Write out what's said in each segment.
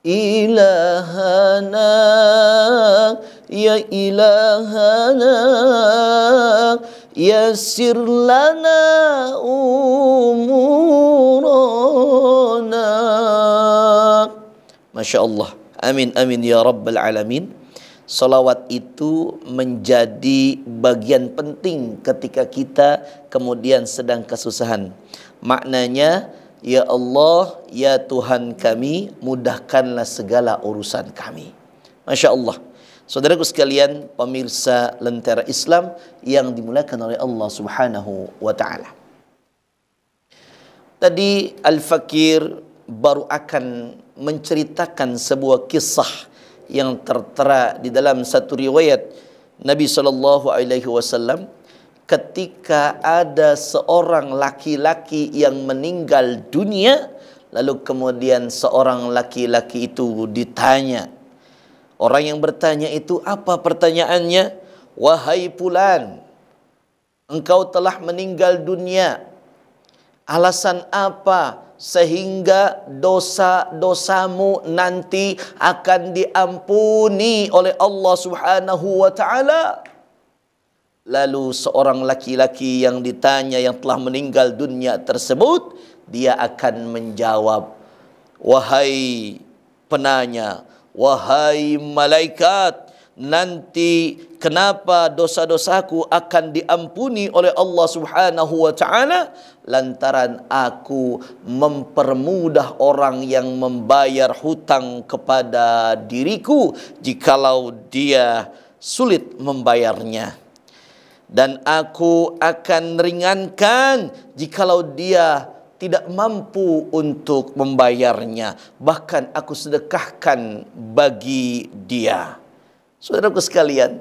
ilahana, ya ilahana, yassir lana umurana. Masya Allah. Amin amin ya rabbal alamin. Salawat itu menjadi bagian penting ketika kita kemudian sedang kesusahan. Maknanya, ya Allah, ya Tuhan kami, mudahkanlah segala urusan kami. Masya Allah. Saudaraku sekalian, pemirsa Lentera Islam yang dimuliakan oleh Allah Subhanahu wa Ta'ala. Tadi Al-Fakir baru akan menceritakan sebuah kisah yang tertera di dalam satu riwayat Nabi SAW ketika ada seorang laki-laki yang meninggal dunia, lalu kemudian seorang laki-laki itu ditanya. Orang yang bertanya itu apa pertanyaannya? Wahai fulan, engkau telah meninggal dunia. Alasan apa sehingga dosa-dosamu nanti akan diampuni oleh Allah Subhanahu wa Ta'ala? Lalu seorang laki-laki yang ditanya, yang telah meninggal dunia tersebut, dia akan menjawab, wahai penanya, wahai malaikat, nanti kenapa dosa-dosaku akan diampuni oleh Allah Subhanahu wa Ta'ala? Lantaran aku mempermudah orang yang membayar hutang kepada diriku jikalau dia sulit membayarnya. Dan aku akan ringankan jikalau dia tidak mampu untuk membayarnya. Bahkan aku sedekahkan bagi dia. Saudaraku sekalian,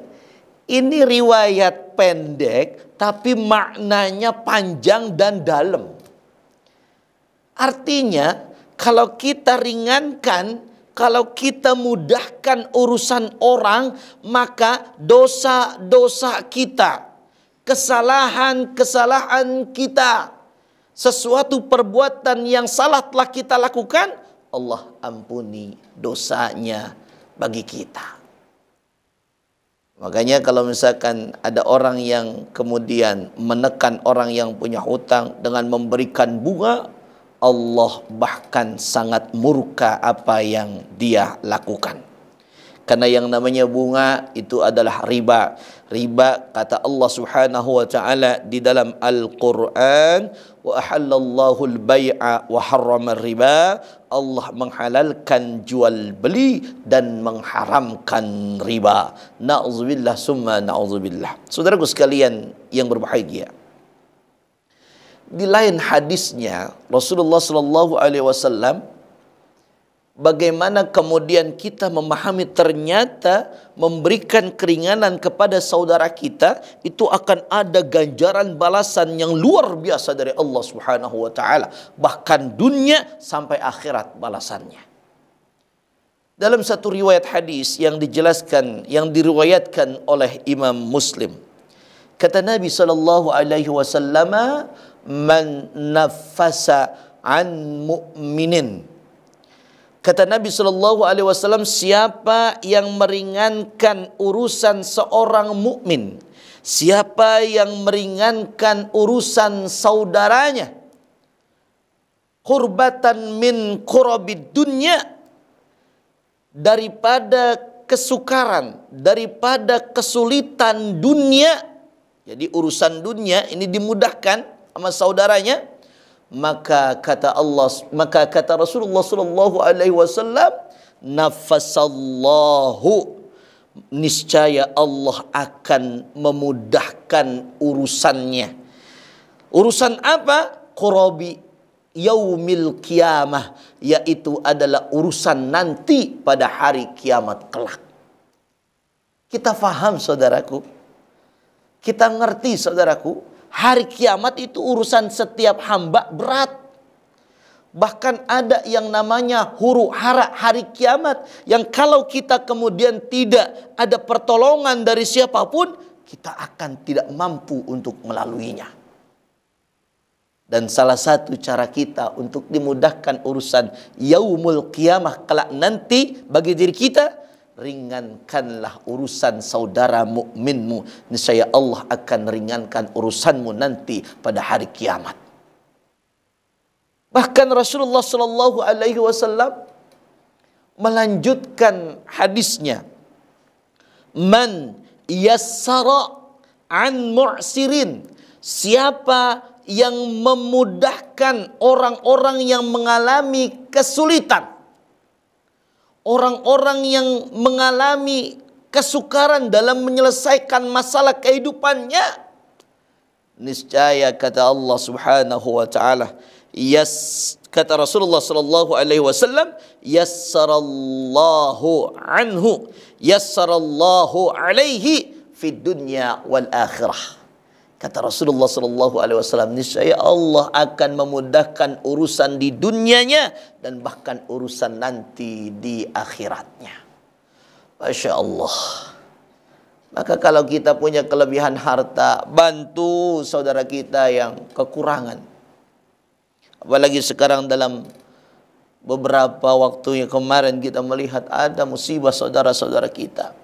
ini riwayat pendek tapi maknanya panjang dan dalam. Artinya, kalau kita ringankan, kalau kita mudahkan urusan orang, maka dosa-dosa kita, kesalahan-kesalahan kita, sesuatu perbuatan yang salah telah kita lakukan, Allah ampuni dosanya bagi kita. Makanya kalau misalkan ada orang yang kemudian menekan orang yang punya hutang dengan memberikan bunga, Allah bahkan sangat murka apa yang dia lakukan. Karena yang namanya bunga itu adalah riba. Riba, kata Allah Subhanahu wa Ta'ala di dalam Al-Quran, wa ahallallahu al-bay'a wa harrama riba. Allah menghalalkan jual beli dan mengharamkan riba. Na'udzubillah summa na'udzubillah. Saudaraku sekalian yang berbahagia, di lain hadisnya Rasulullah SAW, bagaimana kemudian kita memahami ternyata memberikan keringanan kepada saudara kita itu akan ada ganjaran balasan yang luar biasa dari Allah Subhanahu wa Ta'ala, bahkan dunia sampai akhirat balasannya. Dalam satu riwayat hadis yang dijelaskan, yang diriwayatkan oleh Imam Muslim, kata Nabi SAW, man nafasa an mu'minin. Kata Nabi SAW, siapa yang meringankan urusan seorang mukmin, siapa yang meringankan urusan saudaranya, kurbatan min kurabid dunya, daripada kesukaran, daripada kesulitan dunia. Jadi urusan dunia ini dimudahkan sama saudaranya. Maka kata Rasulullah sallallahu alaihi wasallam, nafasallahu, niscaya Allah akan memudahkan urusannya. Urusan apa? Qurabi yaumil qiyamah, yaitu adalah urusan nanti pada hari kiamat kelak. Kita faham saudaraku, kita ngerti saudaraku, hari kiamat itu urusan setiap hamba berat. Bahkan ada yang namanya huru hara hari kiamat, yang kalau kita kemudian tidak ada pertolongan dari siapapun, kita akan tidak mampu untuk melaluinya. Dan salah satu cara kita untuk dimudahkan urusan yaumul qiyamah kelak nanti bagi diri kita, ringankanlah urusan saudara mukminmu. Niscaya Allah akan ringankan urusanmu nanti pada hari kiamat. Bahkan Rasulullah sallallahu alaihi wasallam melanjutkan hadisnya, man yassara an mu'sirin, siapa yang memudahkan orang-orang yang mengalami kesulitan, orang-orang yang mengalami kesukaran dalam menyelesaikan masalah kehidupannya, niscaya kata Allah Subhanahu wa taala, kata Rasulullah sallallahu alaihi wasallam, yassarallahu anhu, yassarallahu alaihi fid dunya wal akhirah. Kata Rasulullah sallallahu alaihi wasallam, niscaya Allah akan memudahkan urusan di dunianya dan bahkan urusan nanti di akhiratnya. Masya Allah. Maka kalau kita punya kelebihan harta, bantu saudara kita yang kekurangan. Apalagi sekarang dalam beberapa waktu yang kemarin kita melihat ada musibah saudara-saudara kita.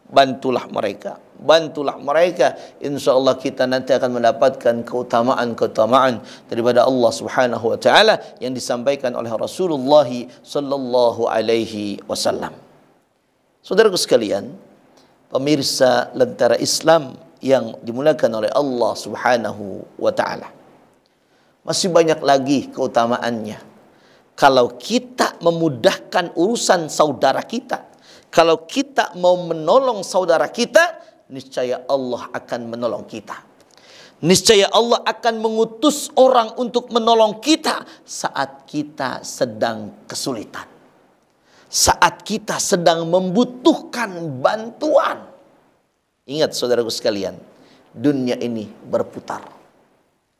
Bantulah mereka, bantulah mereka. Insya Allah kita nanti akan mendapatkan keutamaan-keutamaan daripada Allah Subhanahu wa taala yang disampaikan oleh Rasulullah sallallahu alaihi wasallam. Saudaraku sekalian, pemirsa Lentera Islam yang dimuliakan oleh Allah Subhanahu wa taala, masih banyak lagi keutamaannya kalau kita memudahkan urusan saudara kita. Kalau kita mau menolong saudara kita, niscaya Allah akan menolong kita. Niscaya Allah akan mengutus orang untuk menolong kita saat kita sedang kesulitan, saat kita sedang membutuhkan bantuan. Ingat saudaraku sekalian, dunia ini berputar.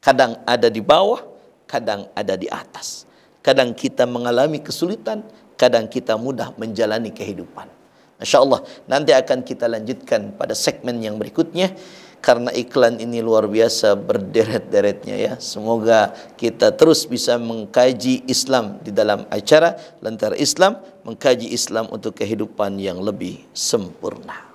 Kadang ada di bawah, kadang ada di atas. Kadang kita mengalami kesulitan, kadang kita mudah menjalani kehidupan. Masya Allah, nanti akan kita lanjutkan pada segmen yang berikutnya. Karena iklan ini luar biasa berderet-deretnya ya. Semoga kita terus bisa mengkaji Islam di dalam acara Lentera Islam, mengkaji Islam untuk kehidupan yang lebih sempurna.